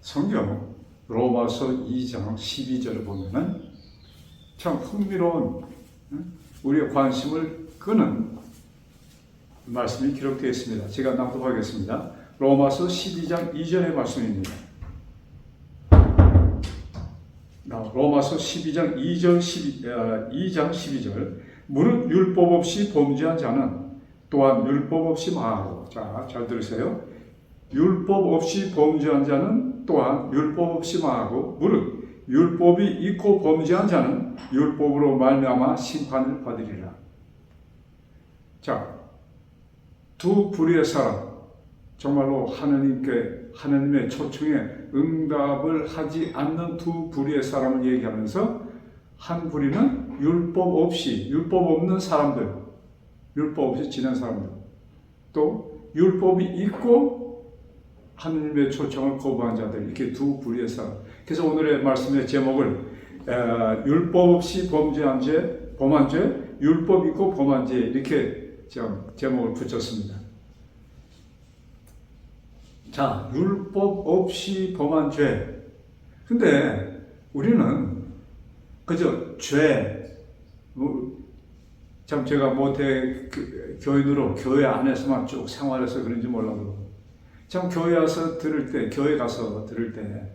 성경 로마서 2장 12절을 보면은 참 흥미로운 우리의 관심을 끄는 말씀이 기록되어 있습니다. 제가 낭독하겠습니다. 로마서 12장 2절의 말씀입니다. 로마서 12장 2장 12절 무릇 율법 없이 범죄한 자는 또한 율법 없이 망하고, 자, 잘 들으세요. 율법 없이 범죄한 자는 또한 율법 없이 망하고 무릇 율법이 있고 범죄한 자는 율법으로 말미암아 심판을 받으리라. 자, 두 부류의 사람, 정말로 하나님의 초청에 응답을 하지 않는 두 부류의 사람을 얘기하면서 한 부류는 율법 없는 사람들, 율법 없이 지낸 사람들, 또 율법이 있고 하나님의 초청을 거부한 자들, 이렇게 두 부류의 사람. 그래서 오늘의 말씀의 제목을 율법 없이 범한 죄, 율법 있고 범한 죄, 이렇게 제목을 붙였습니다. 자, 율법 없이 범한 죄. 근데 우리는 그저 죄, 참 제가 모태 교인으로 교회 안에서만 쭉 생활해서 그런지 몰라도 참 교회 가서 들을 때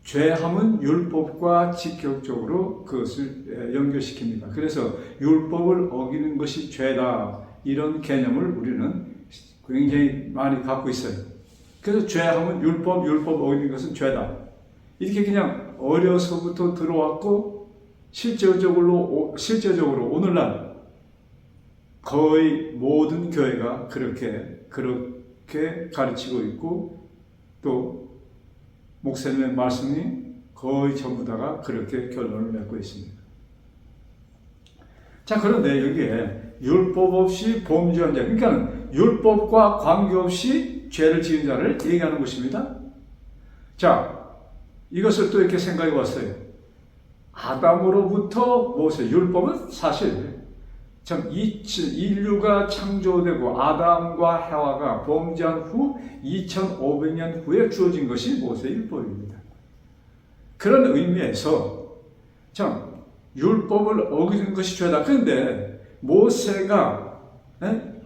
죄함은 율법과 직접적으로 그것을 연결시킵니다. 그래서 율법을 어기는 것이 죄다, 이런 개념을 우리는 굉장히 많이 갖고 있어요. 그래서 죄함은 율법 어기는 것은 죄다, 이렇게 그냥 어려서부터 들어왔고 실제적으로 오늘날 거의 모든 교회가 그렇게 가르치고 있고, 또 목사님의 말씀이 거의 전부 다가 그렇게 결론을 맺고 있습니다. 자, 그런데 여기에 율법 없이 범죄한 자, 그러니까 율법과 관계없이 죄를 지은 자를 얘기하는 것입니다. 자, 이것을 또 이렇게 생각해 봤어요. 아담으로부터 모세, 율법은 사실 참 인류가 창조되고 아담과 해와가 범죄한 후 2500년 후에 주어진 것이 모세율법입니다. 그런 의미에서 참 율법을 어기는 것이 죄다. 그런데 모세가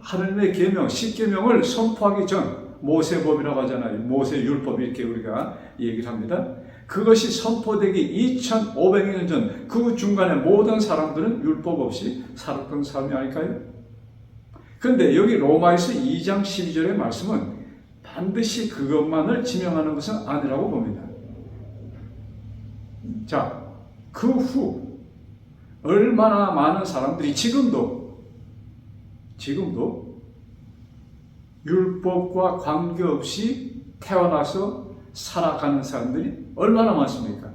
하나님의 계명, 10계명을 선포하기 전 모세법이라고 하잖아요. 모세율법, 이렇게 우리가 얘기를 합니다. 그것이 선포되기 2500년 전, 그 중간에 모든 사람들은 율법 없이 살았던 삶이 아닐까요? 그런데 여기 로마에서 2장 12절의 말씀은 반드시 그것만을 지명하는 것은 아니라고 봅니다. 자, 그 후 얼마나 많은 사람들이 지금도 율법과 관계없이 태어나서 살아가는 사람들이 얼마나 많습니까?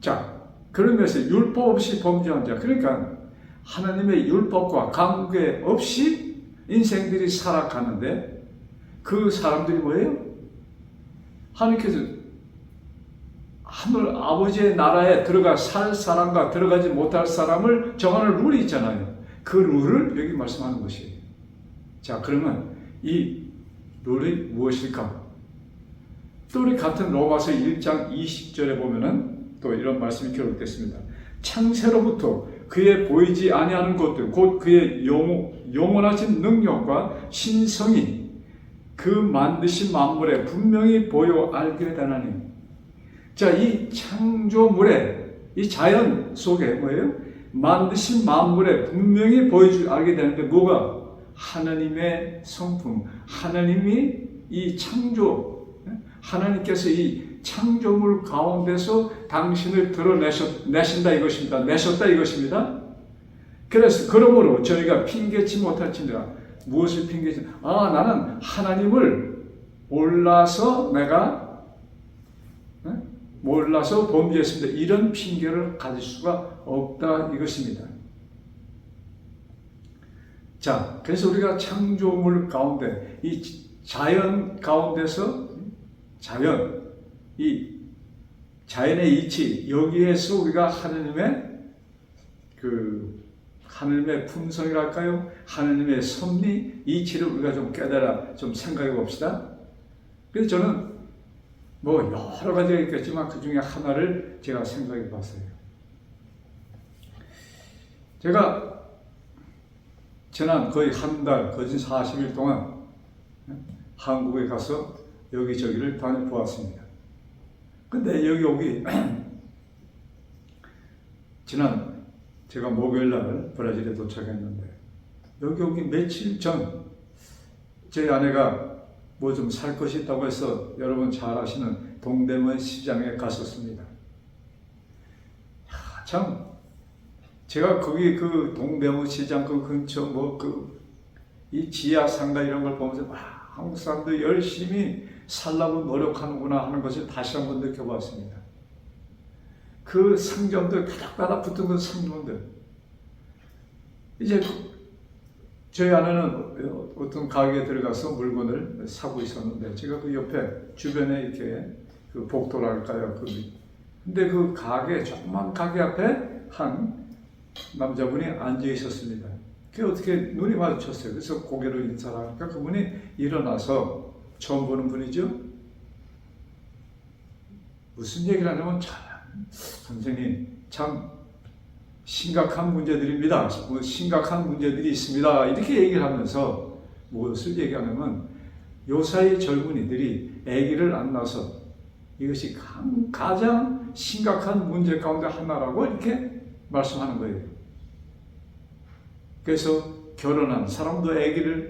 자, 그러면서 율법 없이 범죄한 자, 그러니까 하나님의 율법과 관계없이 인생들이 살아가는데 그 사람들이 뭐예요? 하나님께서 하늘 아버지의 나라에 들어가 살 사람과 들어가지 못할 사람을 정하는 룰이 있잖아요. 그 룰을 여기 말씀하는 것이에요. 자, 그러면 이 룰이 무엇일까? 또 우리 같은 로마서 1장 20절에 보면은 또 이런 말씀이 기록됐습니다. 창세로부터 그의 보이지 아니하는 것들, 곧 그의 영원하신 능력과 신성이 그 만드신 만물에 분명히 보여 알게 되나니. 자, 이 창조물에, 이 자연 속에 뭐예요? 만드신 만물에 분명히 알게 되는데 뭐가? 하나님의 성품, 하나님이 이 하나님께서 이 창조물 가운데서 당신을 드러내신다 이것입니다. 내셨다 이것입니다. 그래서 그러므로 저희가 핑계치 못할지니라. 무엇을 핑계치? 나는 하나님을 몰라서 범죄했습니다, 이런 핑계를 가질 수가 없다 이것입니다. 자, 그래서 우리가 창조물 가운데, 이 자연 가운데서 자연의 이치, 여기에서 우리가 하나님의 품성이랄까요? 하나님의 섭리, 이치를 우리가 좀 깨달아 좀 생각해 봅시다. 그래서 저는 뭐 여러 가지가 있겠지만 그 중에 하나를 제가 생각해 봤어요. 제가 지난 거의 한 달, 거진 40일 동안 한국에 가서 여기저기를 다녀보았습니다. 근데 여기 오기 지난 제가 목요일날 브라질에 도착했는데 여기 오기 며칠 전 제 아내가 뭐 좀 살 것이 있다고 해서 여러분 잘 아시는 동대문 시장에 갔었습니다. 참 제가 거기 그 동대문 시장 그 근처 뭐 이 지하 상가 이런 걸 보면서 한국 사람들 열심히 살라고 노력하는구나 하는 것을 다시 한번 느껴봤습니다. 그 상점들 가닥가닥 붙은 그 상점들 이제 저희 아내는 어떤 가게에 들어가서 물건을 사고 있었는데 제가 그 옆에 주변에 이렇게 그 복도랄까요? 근데 그 가게 조그만 가게 앞에 한 남자분이 앉아 있었습니다. 그게 어떻게 눈이 마주쳤어요. 그래서 고개를 인사를 하니까 그분이 일어나서 처음 보는 분이죠. 무슨 얘기를 하냐면 선생님 참 심각한 문제들입니다. 심각한 문제들이 있습니다. 이렇게 얘기를 하면서 무엇을 얘기하냐면 요사이 젊은이들이 아기를 안 낳아서 이것이 가장 심각한 문제 가운데 하나라고 이렇게 말씀하는 거예요. 그래서 결혼한 사람도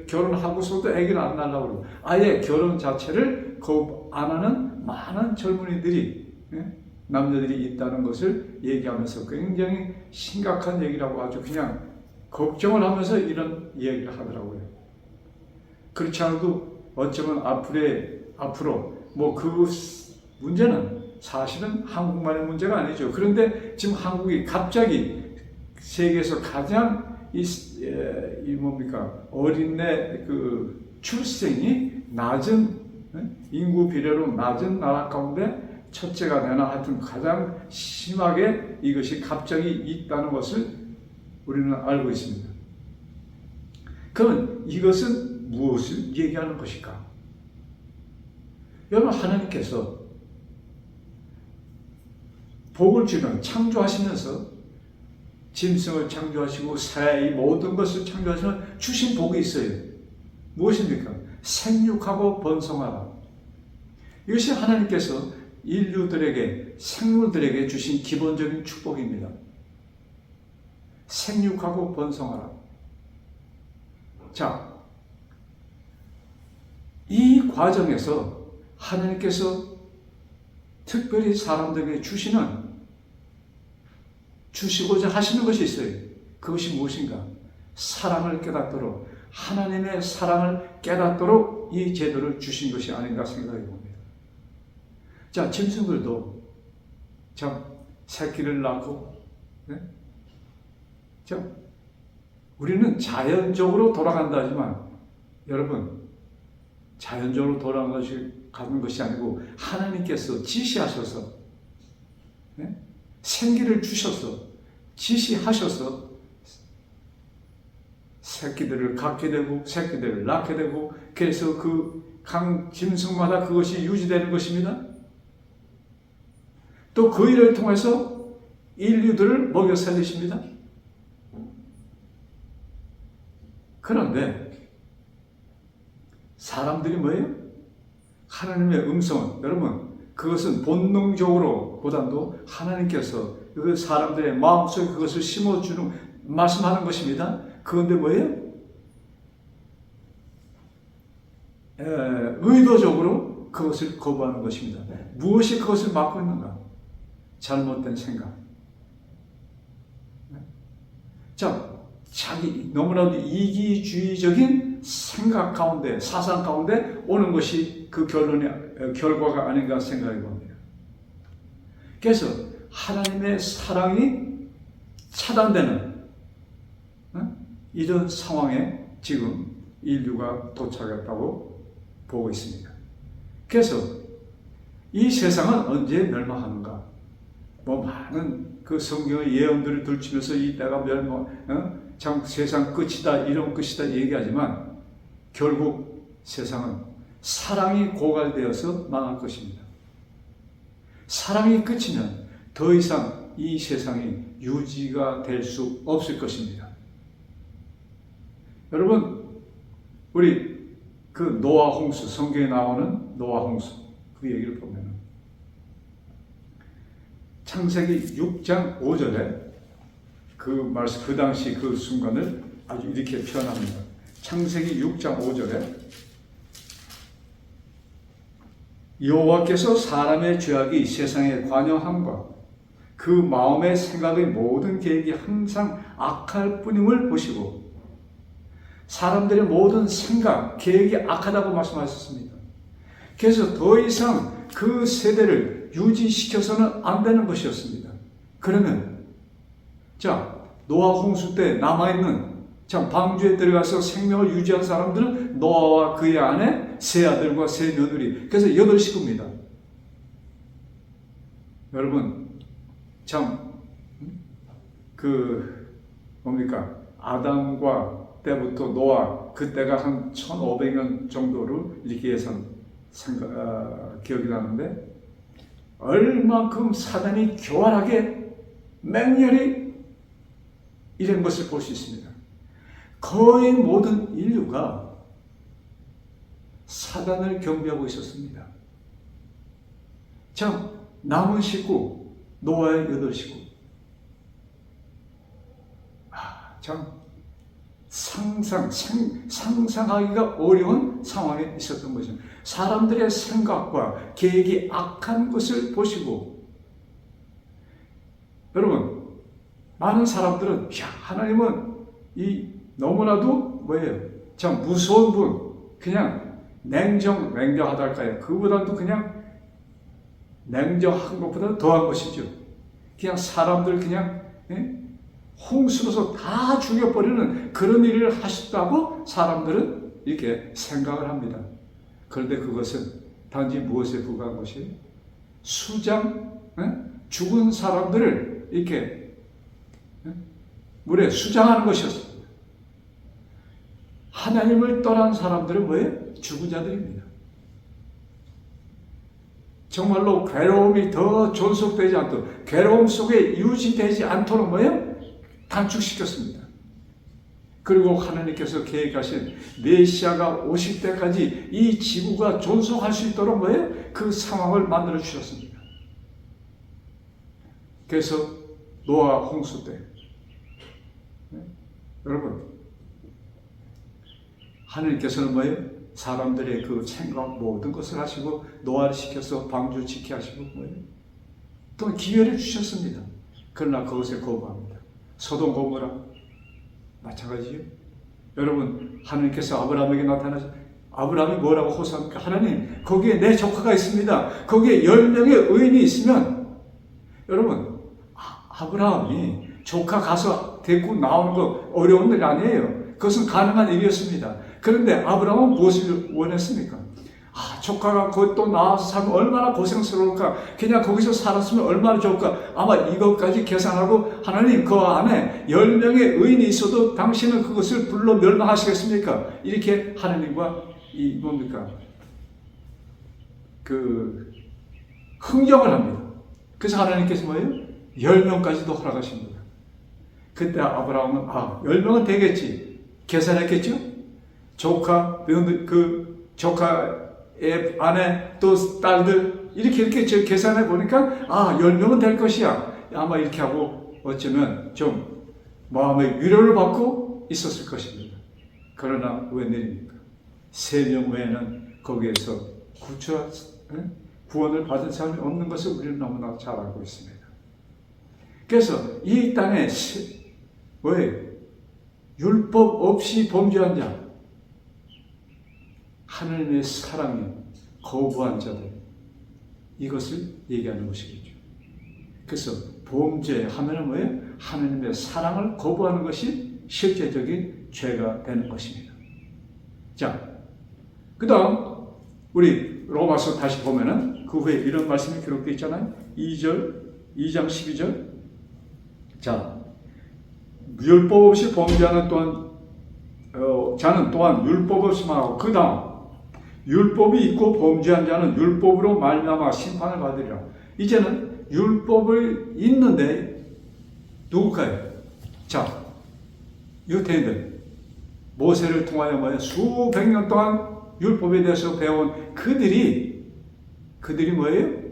결혼하고서도 아기를 안 낳으려고 그러고 아예 결혼 자체를 거부 안 하는 많은 젊은이들이 남녀들이 있다는 것을 얘기하면서 굉장히 심각한 얘기라고 아주 그냥 걱정을 하면서 이런 얘기를 하더라고요. 그렇지 않아도 어쩌면 앞으로 뭐 그 문제는 사실은 한국만의 문제가 아니죠. 그런데 지금 한국이 갑자기 세계에서 가장 어린애 그 출생이 낮은 인구 비례로 낮은 나라 가운데 첫째가 되나 하여튼 가장 심하게 이것이 갑자기 있다는 것을 우리는 알고 있습니다. 그러면 이것은 무엇을 얘기하는 것일까? 여러분 하나님께서 복을 주는 창조하시면서 짐승을 창조하시고 새 이 모든 것을 창조하시면 주신 복이 있어요. 무엇입니까? 생육하고 번성하라. 이것이 하나님께서 인류들에게 생물들에게 주신 기본적인 축복입니다. 생육하고 번성하라. 자, 이 과정에서 하나님께서 특별히 사람들에게 주시고자 하시는 것이 있어요. 그것이 무엇인가? 사랑을 깨닫도록, 하나님의 사랑을 깨닫도록 이 제도를 주신 것이 아닌가 생각해 봅니다. 자, 짐승들도 참 새끼를 낳고, 참 우리는 자연적으로 돌아간다 하지만 여러분 자연적으로 돌아가는 것이 아니고 하나님께서 지시하셔서 생기를 주셔서 지시하셔서 새끼들을 갖게 되고 새끼들을 낳게 되고 그래서 그 각 짐승마다 그것이 유지되는 것입니다. 또 그 일을 통해서 인류들을 먹여 살리십니다. 그런데 사람들이 뭐예요? 하나님의 음성은 여러분 그것은 본능적으로 보다도 하나님께서 그 사람들의 마음속에 그것을 심어주는 말씀하는 것입니다. 그런데 뭐예요? 의도적으로 그것을 거부하는 것입니다. 무엇이 그것을 막고 있는가? 잘못된 생각. 자, 너무나도 이기주의적인 생각 가운데, 사상 가운데 오는 것이 그 결과가 아닌가 생각해 봅니다. 그래서 하나님의 사랑이 차단되는 이런 상황에 지금 인류가 도착했다고 보고 있습니다. 그래서 이 세상은 언제 멸망하는가? 뭐 많은 그 성경의 예언들을 들추면서 이 때가 참 세상 끝이다, 이런 끝이다 얘기하지만 결국 세상은 사랑이 고갈되어서 망할 것입니다. 사랑이 끝이면 더 이상 이 세상이 유지가 될 수 없을 것입니다. 여러분, 우리 그 노아 홍수, 성경에 나오는 노아 홍수, 그 얘기를 보면 창세기 6장 5절에 그 말씀, 그 당시 그 순간을 아주 이렇게 표현합니다. 창세기 6장 5절에 여호와께서 사람의 죄악이 세상에 관영함과 그 마음의 생각의 모든 계획이 항상 악할 뿐임을 보시고, 사람들의 모든 생각, 계획이 악하다고 말씀하셨습니다. 그래서 더 이상 그 세대를 유지시켜서는 안 되는 것이었습니다. 그러면 자, 노아 홍수 때 남아있는 방주에 들어가서 생명을 유지한 사람들은 노아와 그의 아내, 세 아들과 세 며느리, 그래서 8식구입니다. 여러분, 뭡니까? 아담과 때부터 노아, 그때가 한 1500년 정도로 이렇게 기억이 나는데, 얼만큼 사단이 교활하게 맹렬히 이런 것을 볼 수 있습니다. 거의 모든 인류가 사단을 경배하고 있었습니다. 남은 식구, 노아의 8식구. 상상하기가 어려운 상황에 있었던 거죠. 사람들의 생각과 계획이 악한 것을 보시고, 여러분, 많은 사람들은 하나님은 너무나도 무서운 분, 그냥 냉정하달까요? 그보다도 그냥 냉정한 것보다 더한 것이죠. 그냥 사람들 홍수로서 다 죽여버리는 그런 일을 하셨다고 사람들은 이렇게 생각을 합니다. 그런데 그것은 단지 무엇에 불과한 것이에요? 죽은 사람들을 이렇게 물에 수장하는 것이었습니다. 하나님을 떠난 사람들은 뭐예요? 죽은 자들입니다. 정말로 괴로움이 더 존속되지 않도록, 괴로움 속에 유지되지 않도록 뭐예요? 단축시켰습니다. 그리고 하나님께서 계획하신 메시아가 오실 때까지 이 지구가 존속할 수 있도록 뭐예요? 그 상황을 만들어 주셨습니다. 그래서 노아 홍수 때 여러분, 하나님께서는 뭐예요? 사람들의 그 생각 모든 것을 하시고 노아를 시켜서 방주를 지키게 하시고 뭐예요? 또 기회를 주셨습니다. 그러나 그것을 거부합니다. 소돔 고모라 마찬가지요. 여러분, 하나님께서 아브라함에게 나타나서 아브라함이 뭐라고 호소합니까? 하나님, 거기에 내 조카가 있습니다. 거기에 10명의 의인이 있으면, 여러분, 아브라함이 조카 가서 데리고 나오는 거 어려운 일 아니에요. 그것은 가능한 일이었습니다. 그런데 아브라함은 무엇을 원했습니까? 조카가 그것도 나와서 살면 얼마나 고생스러울까? 그냥 거기서 살았으면 얼마나 좋을까? 아마 이것까지 계산하고, 하나님, 그 안에 10명의 의인이 있어도 당신은 그것을 불러 멸망하시겠습니까? 이렇게 하나님과 흥정을 합니다. 그래서 하나님께서 뭐예요? 10명까지도 허락하십니다. 그때 아브라함은 10명은 되겠지. 계산했겠죠? 조카의 아내 또 딸들 이렇게 계산해 보니까 10명은 될 것이야. 아마 이렇게 하고 어쩌면 좀 마음의 위로를 받고 있었을 것입니다. 그러나 웬일입니까? 3명 외에는 거기에서 구원을 받은 사람이 없는 것을 우리는 너무나 잘 알고 있습니다. 그래서 이 땅에 율법 없이 범죄한 자, 하나님의 사랑이 거부한 자들, 이것을 얘기하는 것이겠죠. 그래서 범죄하면은 뭐예요? 하나님의 사랑을 거부하는 것이 실제적인 죄가 되는 것입니다. 자, 그 다음 우리 로마서 다시 보면은 그 후에 이런 말씀이 기록되어 있잖아요. 2장 12절. 자, 율법 없이 범죄하는 자는 또한 율법 없이 망하고, 그 다음 율법이 있고 범죄한 자는 율법으로 말미암아 심판을 받으리라. 이제는 율법을 있는데 누굴까요? 자, 유대인들, 모세를 통하여 뭐예요? 수백 년 동안 율법에 대해서 배운 그들이 뭐예요?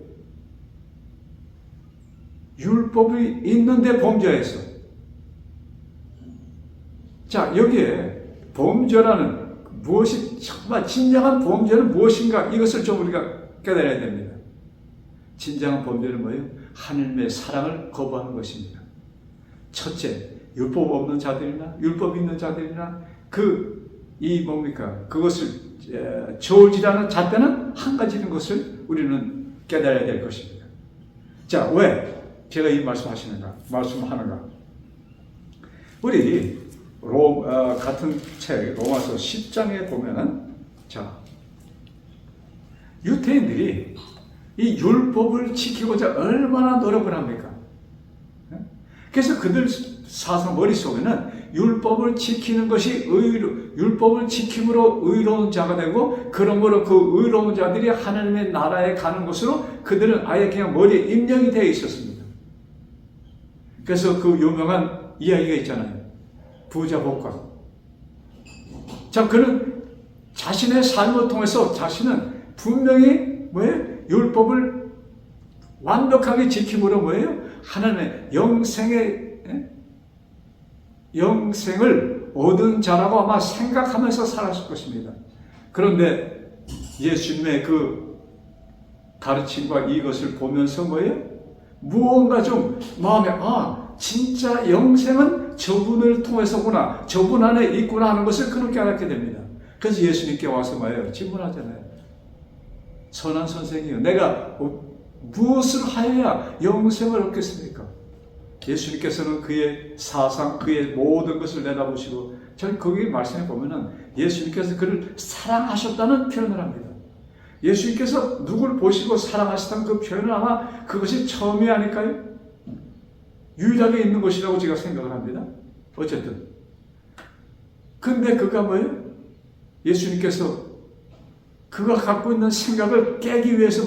율법이 있는데 범죄했어. 자, 여기에 범죄라는 무엇이 정말 진정한 범죄는 무엇인가? 이것을 좀 우리가 깨달아야 됩니다. 진정한 범죄는 뭐예요? 하나님의 사랑을 거부하는 것입니다. 첫째, 율법 없는 자들이나 율법 있는 자들이나 그것을 저울질하는 잣대는 한 가지인 것을 우리는 깨달아야 될 것입니다. 자, 왜 제가 이 말씀하는가? 우리 같은 책 로마서 10장에 보면은, 자, 유대인들이 이 율법을 지키고자 얼마나 노력을 합니까? 그래서 그들 사상 머릿속에는 율법을 지키는 것이 율법을 지킴으로 의로운 자가 되고, 그러므로 그 의로운 자들이 하나님의 나라에 가는 것으로 그들은 아예 그냥 머리에 입력이 되어 있었습니다. 그래서 그 유명한 이야기가 있잖아요. 부자 복과. 자, 그는 자신의 삶을 통해서 자신은 분명히 율법을 완벽하게 지킴으로 하나님의 영생을 얻은 자라고 아마 생각하면서 살았을 것입니다. 그런데 예수님의 그 가르침과 이것을 보면서 무언가 좀 마음에, 진짜 영생은 저분을 통해서구나, 저분 안에 있구나 하는 것을 그는 깨닫게 됩니다. 그래서 예수님께 와서 질문하잖아요. 선한 선생이요, 내가 무엇을 하여야 영생을 얻겠습니까? 예수님께서는 그의 사상, 그의 모든 것을 내다보시고, 저는 거기 말씀에 보면은 예수님께서 그를 사랑하셨다는 표현을 합니다. 예수님께서 누굴 보시고 사랑하시다는 그 표현은 아마 그것이 처음이 아닐까요? 유일하게 있는 것이라고 제가 생각을 합니다. 어쨌든. 근데 그가 예수님께서 그가 갖고 있는 생각을 깨기 위해서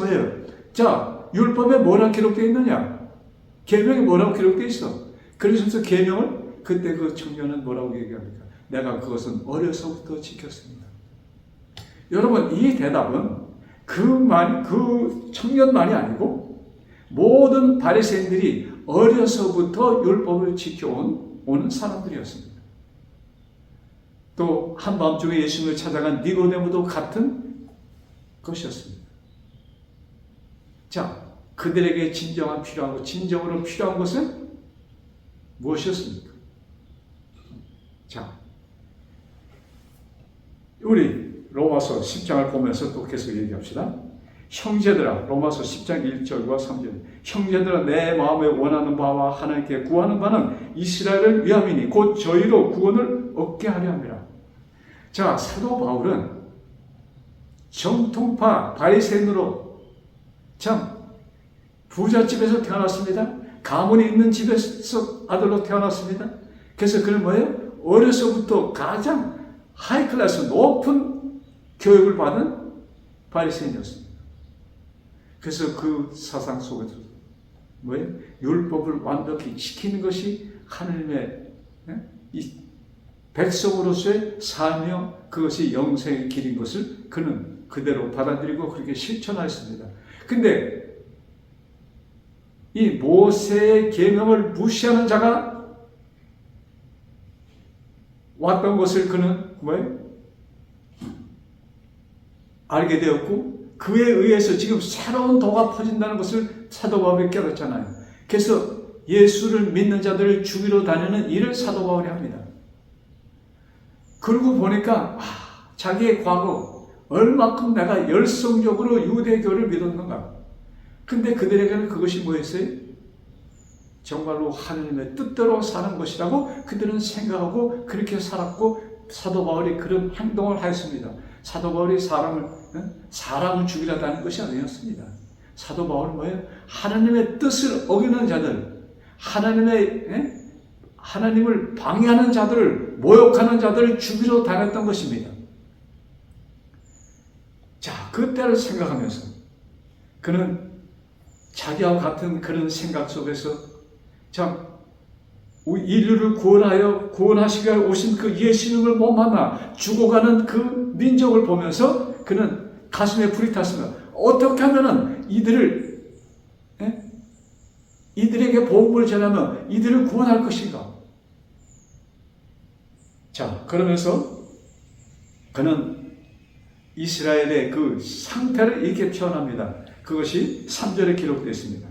자, 율법에 뭐라고 기록되어 있느냐? 계명에 뭐라고 기록되어 있어? 그러면서 계명을 그때 그 청년은 뭐라고 얘기합니까? 내가 그것은 어려서부터 지켰습니다. 여러분, 이 대답은 그 청년만이 아니고 모든 바리새인들이 어려서부터 율법을 지켜오는 사람들이었습니다. 또 한밤중에 예수님을 찾아간 니고데모도 같은 것이었습니다. 자, 그들에게 진정으로 필요한 것은 무엇이었습니까? 자, 우리 로마서 10장을 보면서 또 계속 얘기합시다. 형제들아, 로마서 10장 1절과 3절. 형제들아, 내 마음에 원하는 바와 하나님께 구하는 바는 이스라엘을 위함이니 곧 저희로 구원을 얻게 하려 함이라. 자, 사도 바울은 정통파 바리새인으로 참 부잣집에서 태어났습니다. 가문이 있는 집에서 아들로 태어났습니다. 그래서 그는 어려서부터 가장 하이클래스 높은 교육을 받은 바리새인이었습니다. 그래서 그 사상 속에서 율법을 완벽히 지키는 것이 하나님의 백성으로서의 삶이요, 그것이 영생의 길인 것을 그는 그대로 받아들이고 그렇게 실천하였습니다. 근데 이 모세의 계명을 무시하는 자가 왔던 것을 그는 알게 되었고, 그에 의해서 지금 새로운 도가 퍼진다는 것을 사도 바울이 깨닫잖아요. 그래서 예수를 믿는 자들을 죽이러 다니는 일을 사도 바울이 합니다. 그러고 보니까 자기의 과거 얼마큼 내가 열성적으로 유대교를 믿었는가. 근데 그들에게는 그것이 뭐였어요? 정말로 하나님의 뜻대로 사는 것이라고 그들은 생각하고 그렇게 살았고, 사도 바울이 그런 행동을 하였습니다. 사도 바울이 사람을 죽이려 다는 것이 아니었습니다. 사도 바울은 하나님의 뜻을 어기는 자들, 하나님을 방해하는 자들을, 모욕하는 자들을 죽이러 다녔던 것입니다. 그때를 생각하면서 그는 자기와 같은 그런 생각 속에서 참 인류를 구원하시기 위해 오신 그 예수님을 못 만나 죽어가는 그 민족을 보면서 그는 가슴에 불이 탔습니다. 어떻게 하면은 이들에게 복음을 전하면 이들을 구원할 것인가? 자, 그러면서 그는 이스라엘의 그 상태를 이렇게 표현합니다. 그것이 3절에 기록되어 있습니다.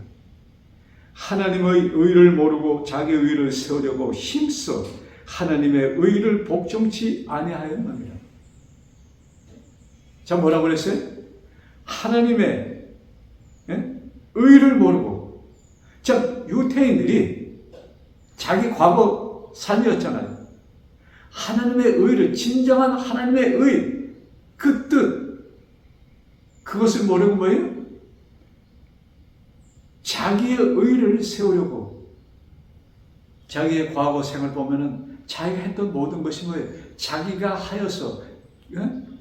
하나님의 의를 모르고 자기 의를 세우려고 힘써 하나님의 의를 복종치 아니하였느니라. 자, 뭐라고 그랬어요? 하나님의 의를 모르고. 자, 유대인들이 자기 과거 삶이었잖아요. 하나님의 의를, 진정한 하나님의 의, 그 뜻, 그것을 모르고 뭐예요? 자기의 의를 세우려고. 자기의 과거 생을 보면은 자기가 했던 모든 것이 뭐예요? 자기가 하여서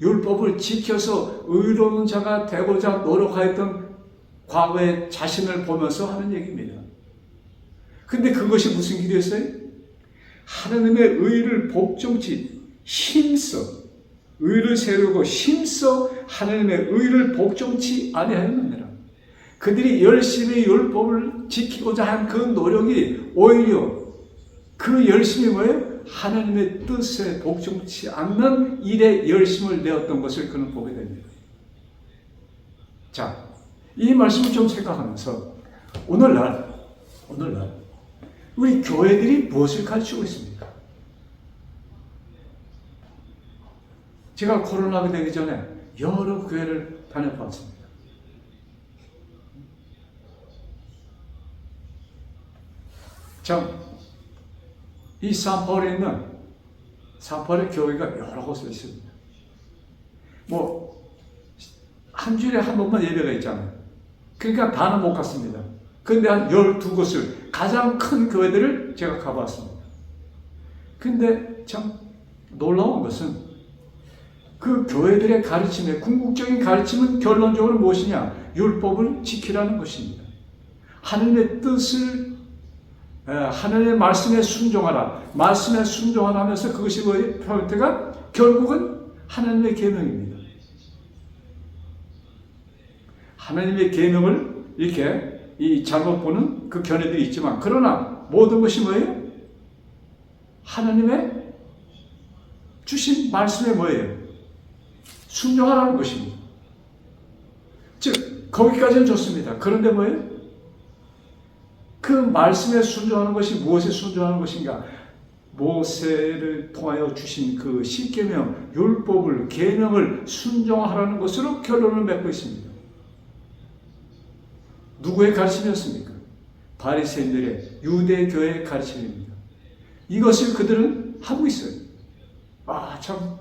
율법을 지켜서 의로운 자가 되고자 노력하였던 과거의 자신을 보면서 하는 얘기입니다. 근데 그것이 무슨 길이었어요? 하나님의 의를 복종치 힘써 의를 세우고 힘써 하나님의 의를 복종치 아니하였느니라. 그들이 열심히 율법을 지키고자 한 그 노력이 오히려 그 열심이 뭐예요? 하나님의 뜻에 복종치 않는 일에 열심을 내었던 것을 그는 보게 됩니다. 자, 이 말씀을 좀 생각하면서 오늘날 우리 교회들이 무엇을 가르치고 있습니까? 제가 코로나가 되기 전에 여러 교회를 다녀봤습니다. 참, 이 산파울에 있는 산파울의 교회가 여러 곳에 있습니다. 한 주일에 한 번만 예배가 있잖아요. 그러니까 다는 못 갔습니다. 근데 한 12곳을, 가장 큰 교회들을 제가 가봤습니다. 근데 참 놀라운 것은 그 교회들의 가르침의 궁극적인 가르침은 결론적으로 무엇이냐? 율법을 지키라는 것입니다. 하나님의 뜻을, 하나님의 말씀에 순종하라. 말씀에 순종하라 하면서 그것이 뭐예요? 표현태가 결국은 하나님의 계명입니다. 하나님의 계명을 이렇게 잘못 보는 그 견해들이 있지만, 그러나 모든 것이 뭐예요? 하나님의 주신 말씀에 뭐예요? 순종하라는 것입니다. 즉, 거기까지는 좋습니다. 그런데 뭐예요? 그 말씀에 순종하는 것이 무엇에 순종하는 것인가? 모세를 통하여 주신 그 십계명, 율법을, 계명을 순종하라는 것으로 결론을 맺고 있습니다. 누구의 가르침이었습니까? 바리새인들의, 유대교회의 가르침입니다. 이것을 그들은 하고 있어요. 참.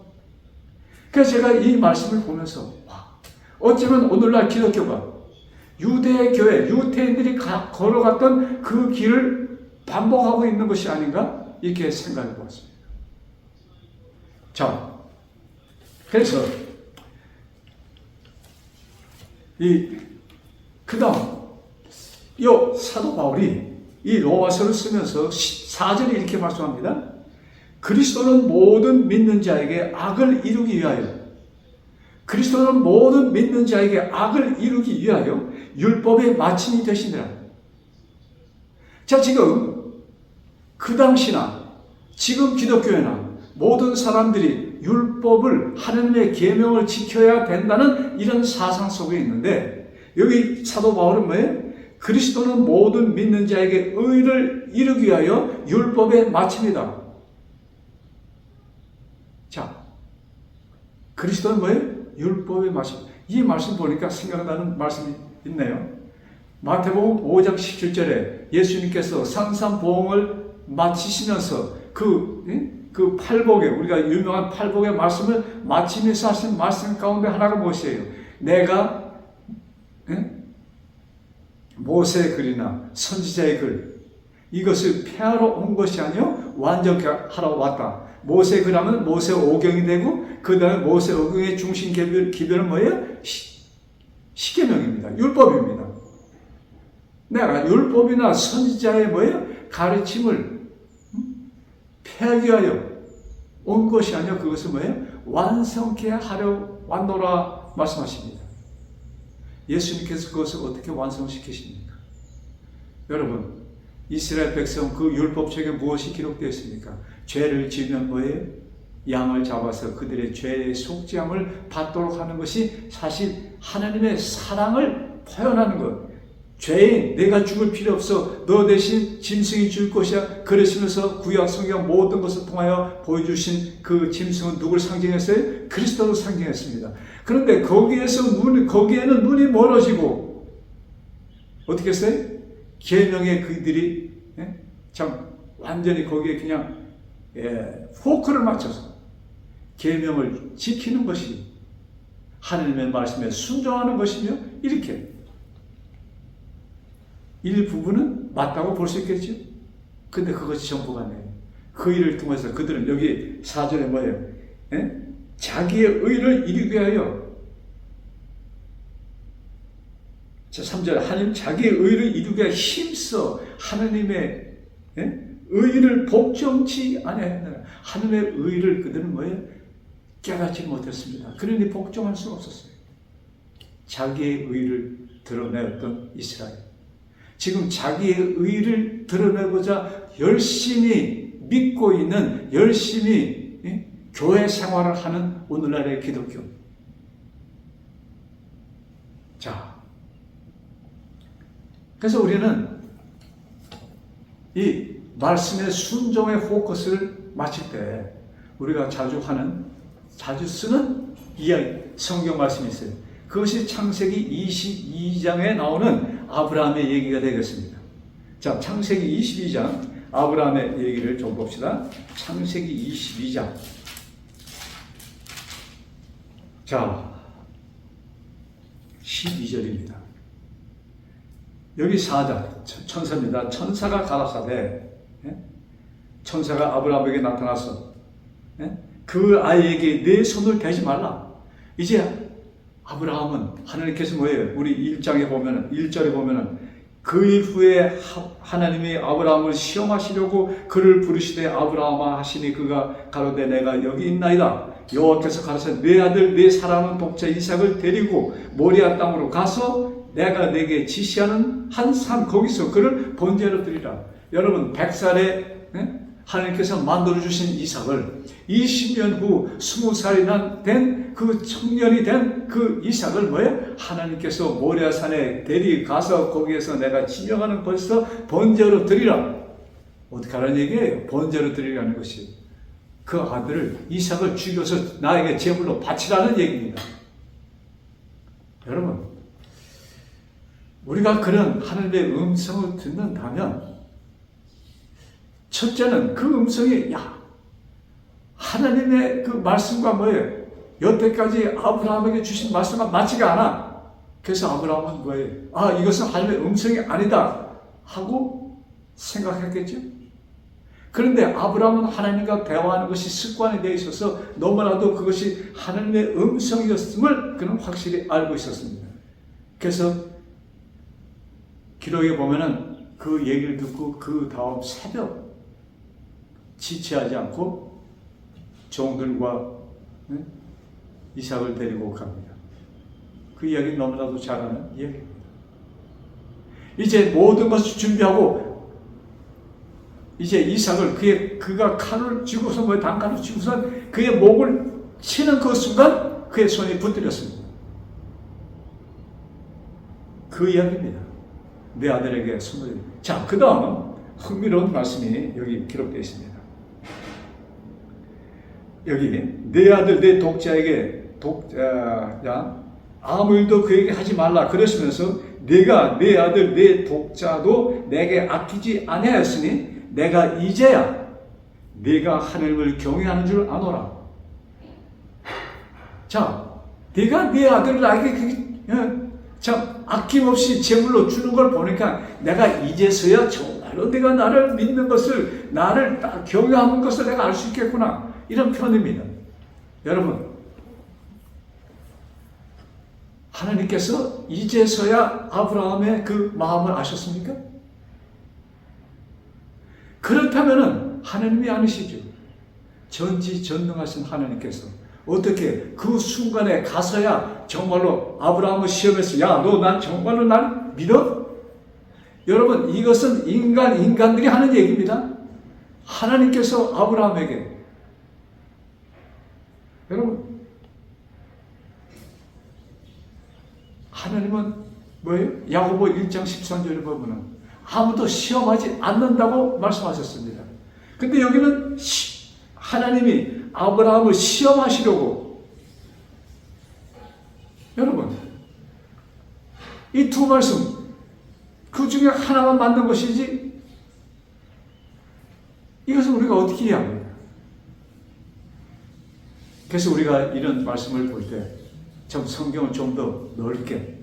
그래서 제가 이 말씀을 보면서 어쩌면 오늘날 기독교가 유대교회, 유대인들이 걸어갔던 그 길을 반복하고 있는 것이 아닌가? 이렇게 생각해 보았습니다. 자, 그래서 그 다음 이 사도 바울이 이 로마서를 쓰면서 4절에 이렇게 말씀합니다. 그리스도는 모든 믿는 자에게 악을 이루기 위하여, 그리스도는 모든 믿는 자에게 악을 이루기 위하여 율법의 마침이 되시니라. 자, 지금 그 당시나 지금 기독교회나 모든 사람들이 율법을, 하나님의 계명을 지켜야 된다는 이런 사상 속에 있는데, 여기 사도 바울은 뭐예요? 그리스도는 모든 믿는 자에게 의를 이루기 위하여 율법의 마침이다. 자, 그리스도는 뭐예요? 율법의 마침. 이 말씀 보니까 생각나는 말씀이 있네요. 마태복음 5장 17절에 예수님께서 산산보응을 마치시면서 그 팔복에, 우리가 유명한 팔복의 말씀을 마치면서 하신 말씀 가운데 하나가 무엇이에요? 내가 모세의 글이나 선지자의 글, 이것을 폐하러 온 것이 아니요 완전케 하러 왔다. 모세 글하면 모세 오경이 되고, 그 다음에 모세 오경의 중심 기별은 뭐예요? 십계명입니다. 율법입니다. 내가 율법이나 선지자의 뭐예요? 가르침을 폐하여 온 것이 아니라 그것은 뭐예요? 완성케 하려 왔노라 말씀하십니다. 예수님께서 그것을 어떻게 완성시키십니까? 여러분, 이스라엘 백성 그 율법책에 무엇이 기록되어 있습니까? 죄를 지으면 뭐예요? 양을 잡아서 그들의 죄의 속죄함을 받도록 하는 것이 사실 하나님의 사랑을 표현하는 것. 죄인 내가 죽을 필요 없어 너 대신 짐승이 죽을 것이야 그러시면서 구약 성경 모든 것을 통하여 보여주신 그 짐승은 누구를 상징했어요? 그리스도를 상징했습니다. 그런데 거기에는 눈이 멀어지고 어떻게 했어요? 계명에 그들이 참 완전히 거기에 그냥 포커를 맞춰서 계명을 지키는 것이 하나님의 말씀에 순종하는 것이며 이렇게 일부분은 맞다고 볼 수 있겠죠. 근데 그것이 전부가 아니에요. 그 일을 통해서 그들은 여기 4절에 뭐예요? 자기의 의를 이루게 하여 자 3절 하나님 자기의 의를 이루게 하여 힘써 하나님의 의를 복종치 아니하였느라 하나님의 의를 그들은 뭐예요? 깨닫지 못했습니다. 그러니 복종할 수 없었어요. 자기의 의를 드러내었던 이스라엘. 지금 자기의 의를 드러내고자 열심히 믿고 있는, 열심히 교회 생활을 하는 오늘날의 기독교. 자, 그래서 우리는 이 말씀의 순종의 포커스를 맞출 때 우리가 자주 쓰는 이야기, 성경 말씀이 있어요. 그것이 창세기 22장에 나오는 아브라함의 얘기가 되겠습니다. 자, 창세기 22장 아브라함의 얘기를 좀 봅시다. 창세기 22장. 자, 12절입니다. 여기 4장, 천사입니다. 천사가 가라사대, 천사가 아브라함에게 나타나서 그 아이에게 내 손을 대지 말라. 이제 아브라함은 하나님께서 뭐예요? 우리 1장에 보면은 1절에 보면은 그 이후에 하나님이 아브라함을 시험하시려고 그를 부르시되 아브라함아 하시니 그가 가로되 내가 여기 있나이다. 여호와께서 가라사대 내 아들 내 사랑하는 독자 이삭을 데리고 모리아 땅으로 가서 내가 내게 지시하는 한 산 거기서 그를 번제로 드리라. 여러분 100살에 하나님께서 만들어주신 이삭을 20년 후 20살이 된 그 청년이 된 그 이삭을 뭐예요? 하나님께서 모리아산에 데리가서 거기에서 내가 지명하는 벌써 번제로 드리라. 어떻게 하라는 얘기예요? 번제로 드리라는 것이 그 아들을 이삭을 죽여서 나에게 제물로 바치라는 얘기입니다. 여러분 우리가 그런 하나님의 음성을 듣는다면 첫째는 그 음성이 하나님의 그 말씀과 뭐예요? 여태까지 아브라함에게 주신 말씀과 맞지가 않아. 그래서 아브라함은 뭐예요? 이것은 하나님의 음성이 아니다 하고 생각했겠죠. 그런데 아브라함은 하나님과 대화하는 것이 습관이 되어 있어서 너무나도 그것이 하나님의 음성이었음을 그는 확실히 알고 있었습니다. 그래서 기록에 보면은 그 얘기를 듣고 그 다음 새벽 지체하지 않고 종들과 이삭을 데리고 갑니다. 그 이야기는 너무나도 잘 아는 이야기입니다. 이제 모든 것을 준비하고 이제 이삭을 그가 칼을 쥐고서 단칼을 쥐고서 그의 목을 치는 그 순간 그의 손이 붙들렸습니다. 그 이야기입니다. 내 아들에게 손을. 자, 그 다음 흥미로운 말씀이 여기 기록되어 있습니다. 여기 내 아들 내 독자에게 아무 일도 그에게 하지 말라 그러시면서 내가 내 아들 내 독자도 내게 아끼지 아니하였으니 내가 이제야 네가 하나님을 경외하는 줄 아노라. 자, 네가 네 아들을 나에게 참 아낌없이 제물로 주는 걸 보니까 내가 이제서야 정말로 내가 나를 믿는 것을 나를 경외하는 것을 내가 알 수 있겠구나. 이런 표현입니다. 여러분 하나님께서 이제서야 아브라함의 그 마음을 아셨습니까? 그렇다면은 하나님이 아니시죠. 전지전능하신 하나님께서 어떻게 그 순간에 가서야 정말로 아브라함을 시험해서 야, 너 난 정말로 날 믿어? 여러분, 이것은 인간들이 하는 얘기입니다. 하나님께서 아브라함에게, 여러분, 하나님은 뭐예요? 야고보 1장 13절에 보면은 아무도 시험하지 않는다고 말씀하셨습니다. 근데 여기는 하나님이 아브라함을 시험하시려고, 여러분, 이 두 말씀 그 중에 하나만 맞는 것이지 이것은 우리가 어떻게 이해합니까? 그래서 우리가 이런 말씀을 볼 때 좀 성경을 좀 더 넓게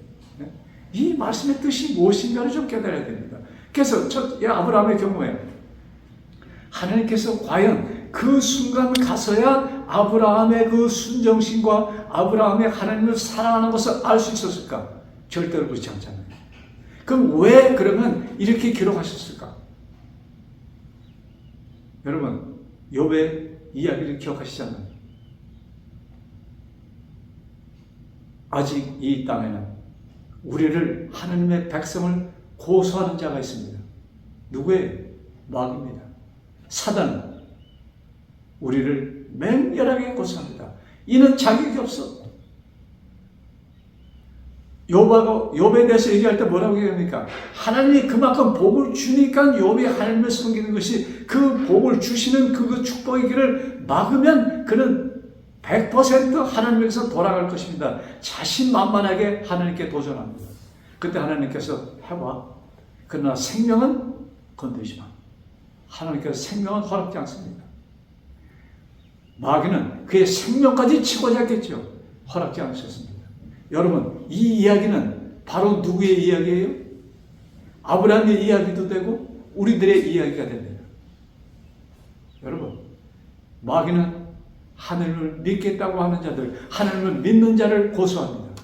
이 말씀의 뜻이 무엇인가를 좀 깨달아야 됩니다. 그래서 아브라함의 경우에 하나님께서 과연 그 순간을 가서야 아브라함의 그 순정심과 아브라함의 하나님을 사랑하는 것을 알 수 있었을까? 절대로 그렇지 않잖아요. 그럼 왜 그러면 이렇게 기록하셨을까? 여러분, 욥의 이야기를 기억하시잖아요. 아직 이 땅에는 우리를 하나님의 백성을 고소하는 자가 있습니다. 누구예요? 마귀입니다. 사단은 우리를 맹렬하게 고소합니다. 이는 자격이 없어. 욥에 대해서 얘기할 때 뭐라고 얘기합니까? 하나님이 그만큼 복을 주니까 욥이 하나님을 섬기는 것이, 그 복을 주시는 그 축복의 길을 막으면 그는 100% 하나님에게서 돌아갈 것입니다. 자신만만하게 하나님께 도전합니다. 그때 하나님께서 해봐. 그러나 생명은 건드리지 마. 하나님께서 생명은 허락지 않습니다. 마귀는 그의 생명까지 치고자 했겠죠. 허락지 않으셨습니다. 여러분, 이 이야기는 바로 누구의 이야기예요? 아브라함의 이야기도 되고 우리들의 이야기가 됩니다. 여러분, 마귀는 하늘을 믿겠다고 하는 자들, 하늘을 믿는 자를 고소합니다.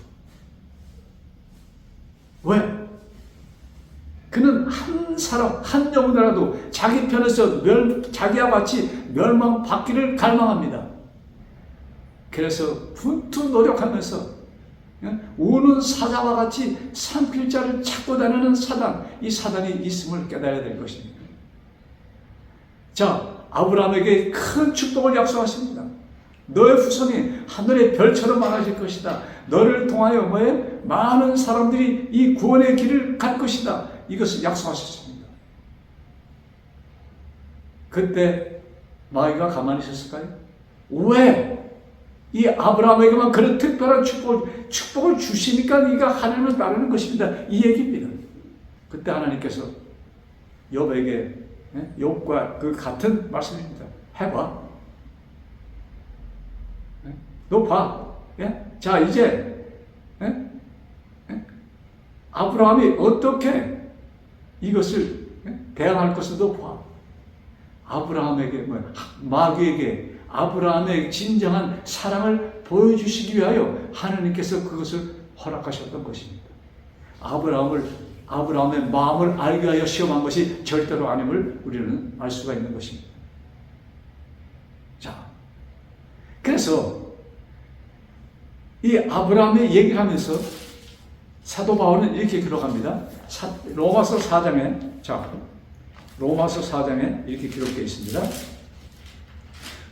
왜? 그는 한 사람, 한 영혼이라도 자기 편에서 자기와 같이 멸망받기를 갈망합니다. 그래서 분투 노력하면서 우는 사자와 같이 산필자를 찾고 다니는 사단, 이 사단이 있음을 깨달아야 될 것입니다. 자, 아브라함에게 큰 축복을 약속하십니다. 너의 후손이 하늘의 별처럼 많아질 것이다. 너를 통하여 많은 사람들이 이 구원의 길을 갈 것이다. 이것을 약속하셨습니다. 그때 마귀가 가만히 있었을까요? 왜? 이 아브라함에게만 그런 특별한 축복을 주시니까 네가 하나님을 따르는 것입니다. 이 얘기입니다. 그때 하나님께서 욥에게, 욥과 그 같은 말씀입니다. 해봐. 너 봐. 자, 이제 아브라함이 어떻게 이것을 대항할 것을 너 봐. 아브라함에게, 마귀에게 아브라함의 진정한 사랑을 보여주시기 위하여 하나님께서 그것을 허락하셨던 것입니다. 아브라함의 마음을 알게 하여 시험한 것이 절대로 아님을 우리는 알 수가 있는 것입니다. 자, 그래서 이 아브라함의 얘기를 하면서 사도 바울은 이렇게 기록합니다. 로마서 4장에 이렇게 기록되어 있습니다.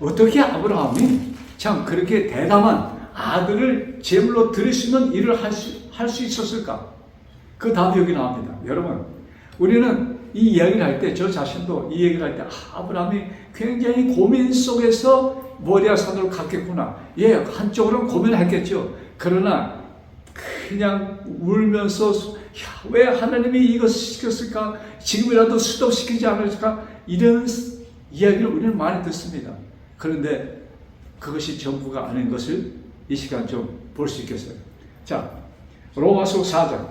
어떻게 아브라함이 참 그렇게 대담한 아들을 제물로 드릴 수 있는 일을 할 수 있었을까? 그 답이 여기 나옵니다. 여러분, 우리는 이 이야기를 할 때, 저 자신도 이 얘기를 할 때, 아브라함이 굉장히 고민 속에서 모리아 산으로 갔겠구나. 예, 한쪽으로는 고민을 했겠죠. 그러나 그냥 울면서 왜 하나님이 이것을 시켰을까? 지금이라도 스톱시키지 않을까? 이런 이야기를 우리는 많이 듣습니다. 그런데 그것이 전부가 아닌 것을 이 시간 좀 볼 수 있겠어요. 자, 로마서 4장.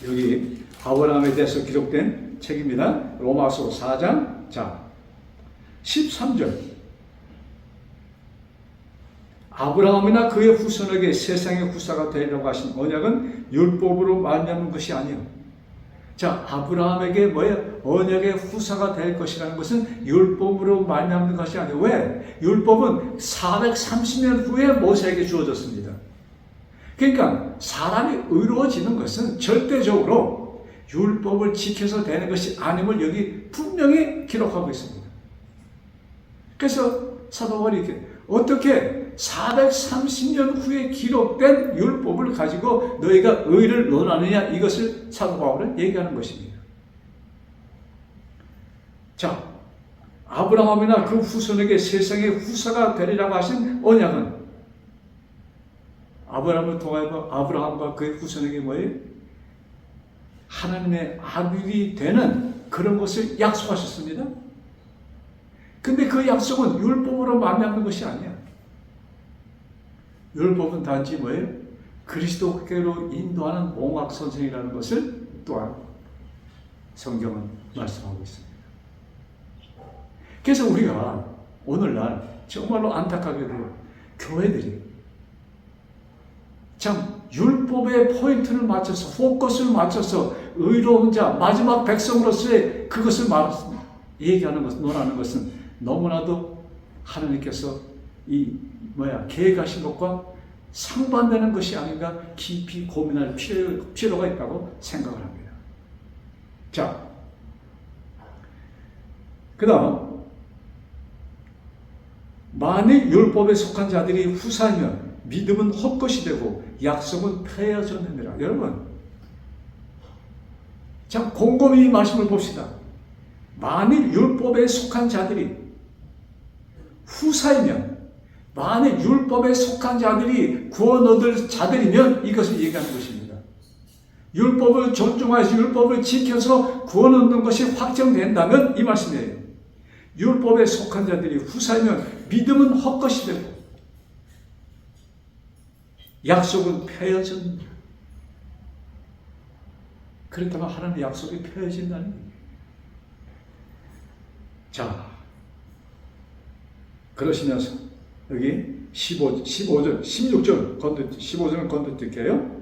여기 아브라함에 대해서 기록된 책입니다. 로마서 4장. 자, 13절. 아브라함이나 그의 후손에게 세상의 후사가 되리라고 하신 언약은 율법으로 말미암은 것이 아니에요. 자, 아브라함에게 뭐예요? 언약의 후사가 될 것이라는 것은 율법으로 말미암는 것이 아니에요. 왜? 율법은 430년 후에 모세에게 주어졌습니다. 그러니까 사람이 의로워지는 것은 절대적으로 율법을 지켜서 되는 것이 아님을 여기 분명히 기록하고 있습니다. 그래서 사도 바울이 이렇게 어떻게 430년 후에 기록된 율법을 가지고 너희가 의를 논하느냐, 이것을 사도 바울은 얘기하는 것입니다. 자, 아브라함이나 그 후손에게 세상의 후사가 되리라고 하신 언약은 아브라함을 통하여 아브라함과 그의 후손에게 뭐예요? 하나님의 아들이 되는 그런 것을 약속하셨습니다. 근데 그 약속은 율법으로 말미암는 것이 아니야. 율법은 단지 뭐예요? 그리스도께로 인도하는 몽학선생이라는 것을 또한 성경은 말씀하고 있습니다. 그래서 우리가 오늘날 정말로 안타깝게도 교회들이 참 율법의 포인트를 맞춰서 포커스를 맞춰서 의로운 자 마지막 백성으로서의 그것을 얘기하는 것, 논하는 것은 너무나도 하나님께서 계획하신 것과 상반되는 것이 아닌가 깊이 고민할 필요가 있다고 생각을 합니다. 자, 그 다음 만일 율법에 속한 자들이 후사이면 믿음은 헛것이 되고 약속은 폐허졌느니라. 여러분, 참 곰곰이 이 말씀을 봅시다. 만일 율법에 속한 자들이 후사이면, 만일 율법에 속한 자들이 구원 얻을 자들이면 이것을 얘기하는 것입니다. 율법을 존중하여서 율법을 지켜서 구원 얻는 것이 확정된다면 이 말씀이에요. 율법에 속한 자들이 후사이면 믿음은 헛것이 되고 약속은 폐허졌느니라. 그렇다면 하나님의 약속이 폐허진다는 거예요. 자, 그러시면서 여기 15절, 16절 15절은 건너뛸게요.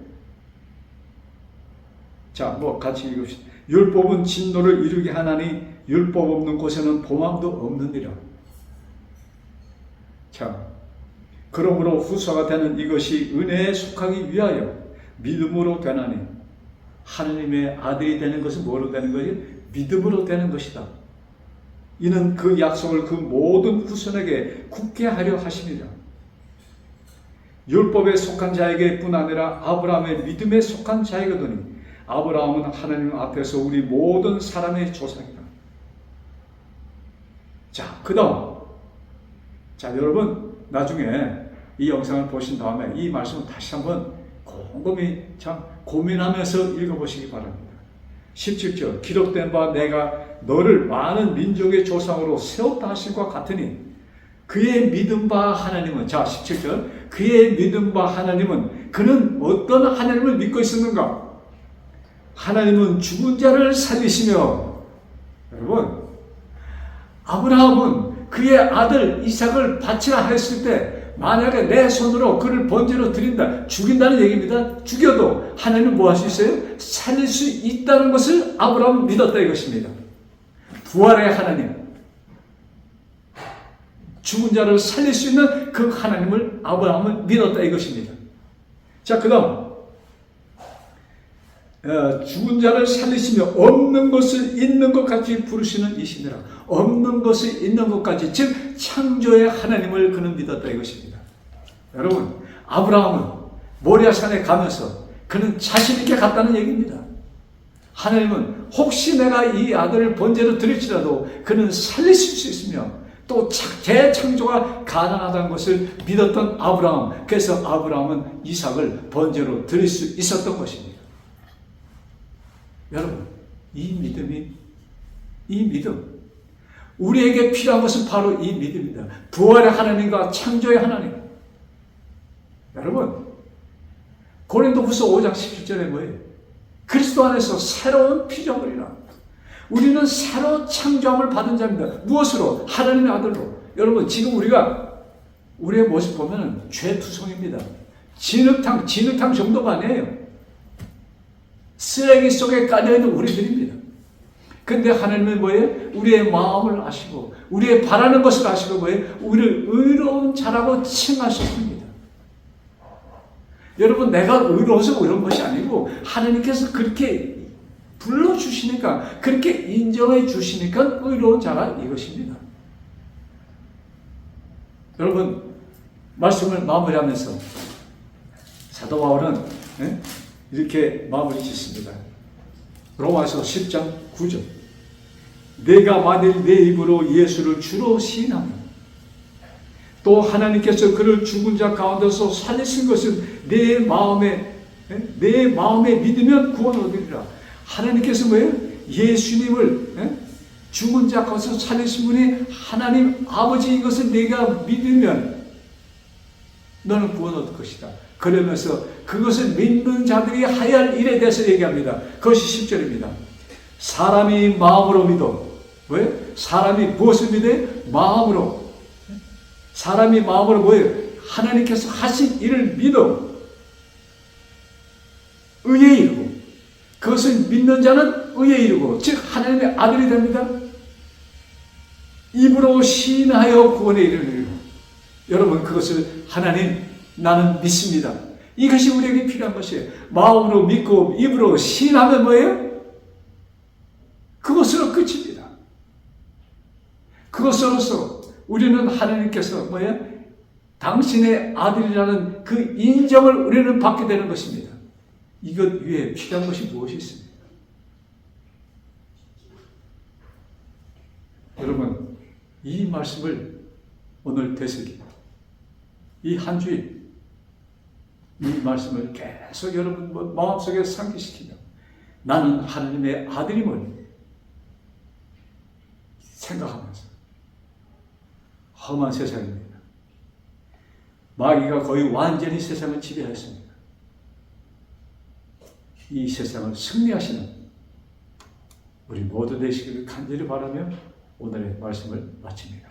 자, 같이 읽읍시다. 율법은 진노를 이루게 하나니 율법 없는 곳에는 보망도 없느니라. 자, 그러므로 후사가 되는 이것이 은혜에 속하기 위하여 믿음으로 되나니, 하나님의 아들이 되는 것은 뭐로 되는 것이? 믿음으로 되는 것이다. 이는 그 약속을 그 모든 후손에게 굳게 하려 하심이라. 율법에 속한 자에게뿐 아니라 아브라함의 믿음에 속한 자이거든요. 아브라함은 하나님 앞에서 우리 모든 사람의 조상이다. 자, 그 다음, 자, 여러분 나중에 이 영상을 보신 다음에 이 말씀을 다시 한번 곰곰이 참 고민하면서 읽어보시기 바랍니다. 17절, 기록된 바 내가 너를 많은 민족의 조상으로 세웠다 하실과 같으니 그의 믿음 바 하나님은, 자 17절, 그의 믿음 바 하나님은, 그는 어떤 하나님을 믿고 있었는가? 하나님은 죽은 자를 살리시며, 여러분, 아브라함은 그의 아들 이삭을 바치라 했을 때 만약에 내 손으로 그를 번제로 드린다, 죽인다는 얘기입니다. 죽여도 하나님은 뭐 할 수 있어요? 살릴 수 있다는 것을 아브라함은 믿었다 이것입니다. 부활의 하나님, 죽은 자를 살릴 수 있는 그 하나님을 아브라함은 믿었다 이것입니다. 자, 그 다음 죽은 자를 살리시며 없는 것을 있는 것 같이 부르시는 이시니라. 없는 것을 있는 것 같이, 즉 창조의 하나님을 그는 믿었다 이것입니다. 여러분, 아브라함은 모리아산에 가면서 그는 자신 있게 갔다는 얘기입니다. 하나님은 혹시 내가 이 아들을 번제로 드릴지라도 그는 살리실 수 있으며 또 재창조가 가능하다는 것을 믿었던 아브라함, 그래서 아브라함은 이삭을 번제로 드릴 수 있었던 것입니다. 여러분, 이 믿음, 우리에게 필요한 것은 바로 이 믿음입니다. 부활의 하나님과 창조의 하나님. 여러분, 고린도후서 5장 17절에 뭐예요? 그리스도 안에서 새로운 피조물이라. 우리는 새로 창조함을 받은 자입니다. 무엇으로? 하나님의 아들로. 여러분, 지금 우리가 우리의 모습 보면 죄투성입니다. 진흙탕 정도가 아니에요. 쓰레기 속에 깔려있는 우리들입니다. 근데 하나님은 뭐예요? 우리의 마음을 아시고 우리의 바라는 것을 아시고 뭐예요? 우리를 의로운 자라고 칭하셨습니다. 여러분, 내가 의로워서 이런 것이 아니고 하나님께서 그렇게 불러주시니까, 그렇게 인정해 주시니까 의로운 자가 이것입니다. 여러분, 말씀을 마무리하면서 사도 바울은 이렇게 마무리 짓습니다. 로마서 10장 9절. 내가 만일 내 입으로 예수를 주로 시인하며 또 하나님께서 그를 죽은 자 가운데서 살리신 것을 내 마음에 믿으면 구원 얻으리라. 하나님께서 뭐예요? 예수님을 죽은 자 가운데서 살리신 분이 하나님 아버지인 것을 내가 믿으면 너는 구원 얻을 것이다. 그러면서 그것을 믿는 자들이 해야 할 일에 대해서 얘기합니다. 그것이 10절입니다. 사람이 마음으로 믿어. 왜? 사람이 무엇을 믿어요? 마음으로. 사람이 마음으로 뭐예요? 하나님께서 하신 일을 믿어. 의에 이르고. 그것을 믿는 자는 의에 이르고. 즉 하나님의 아들이 됩니다. 입으로 시인하여 구원에 이르리라. 여러분, 그것을 하나님, 나는 믿습니다. 이것이 우리에게 필요한 것이에요. 마음으로 믿고 입으로 시인하면 뭐예요? 그것으로 끝입니다. 그것으로서 우리는 하나님께서 뭐예요? 당신의 아들이라는 그 인정을 우리는 받게 되는 것입니다. 이것 위에 필요한 것이 무엇이 있습니까? 여러분, 이 말씀을 오늘 되새기고 이 한 주일 이 말씀을 계속 여러분 마음속에 상기시키며 나는 하나님의 아들임을 생각하면서, 험한 세상입니다. 마귀가 거의 완전히 세상을 지배했습니다. 이 세상을 승리하시는 우리 모두 되시기를 간절히 바라며 오늘의 말씀을 마칩니다.